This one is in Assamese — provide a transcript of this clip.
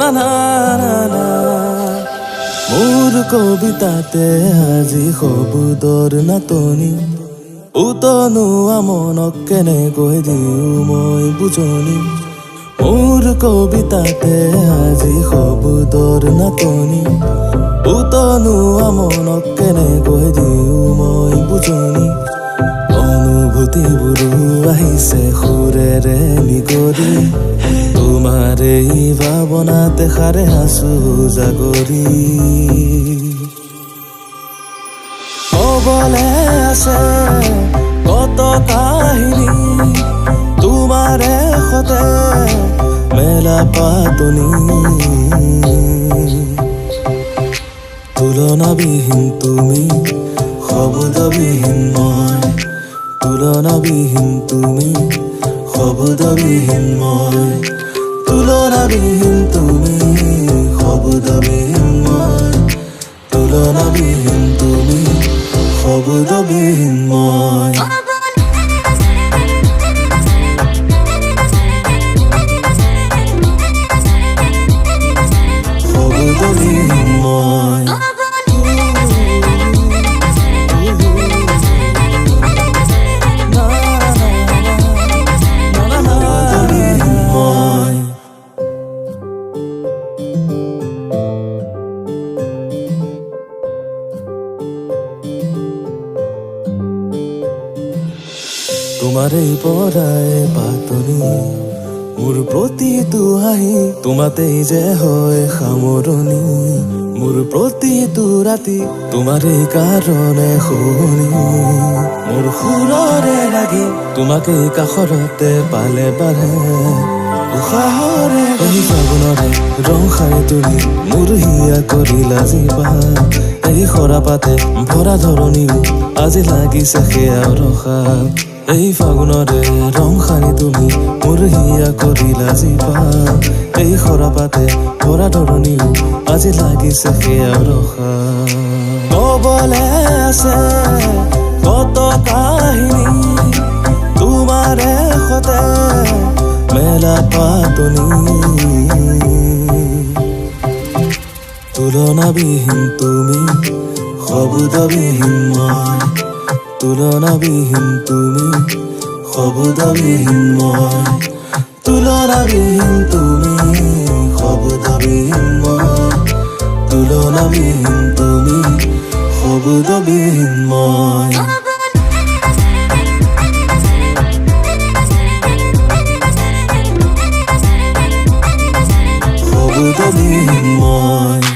না না মোৰ কবিতাতে আজি শব্দৰ নাটনি উতনুৱা মনক কেনেকৈ দিওঁ মই বুজনি মোৰ কবিতাতে আজি শব্দৰ নাটনি উতনুৱা মনক কেনেকৈ দিওঁ মই বুজনি অনুভূতিবোৰো আহিছে সুৰেৰে নিগৰি তোমাৰ এই ভাৱনাতে সাৰে আছো জাগৰি ক'বলে আছে কত কাহিনী তোমাৰে সতে মেলা পাতনি তুলনাবিহীন তুমি শব্দবিহীন মই তুলনাবিহীন তুমি শব্দবিহীন মই তুলনাবিহীন তুমি শব্দবিহীন মই তুলনাবিহীন তুমি শব্দবিহীন মই শব্দবিহীন মই তোমাৰে পৰাই পাতনি মোৰ প্ৰতিটো হাঁহি তোমাতেই যে হয় সামৰণি মোৰ প্ৰতিটো ৰাতি তোমাৰে কাৰণে শুনি মোৰ সুৰৰে লাগি তোমাকে কাষৰতে পালে বাঢ়ে উশাহৰে এই ফাগুনৰে ৰং খাই তুমি মোৰ হিয়া কৰিলা জিবা এই সৰাপাতে ভৰা ধৰণিও আজি লাগিছে সেয়া ৰখা এই ফাগুনৰে ৰং খানি তুমি মোৰ হিয়া কৰিলা জিবা এই সৰাপাতে ভৰা ধৰণিও আজি লাগিছে সেয়া ৰখা ক'বলে আছে কত কাহিনী তোমাৰে সতে মেলা পাতনি তুলনাবিহীন তুমি শব্দবিহীন মই তুলনাবিহীন তুমি শব্দবিহীন মই তুলনাবিহীন তুমি শব্দবিহীন মই তুলনাবিহীন তুমি শব্দবিহীন মই শব্দবিহীন মই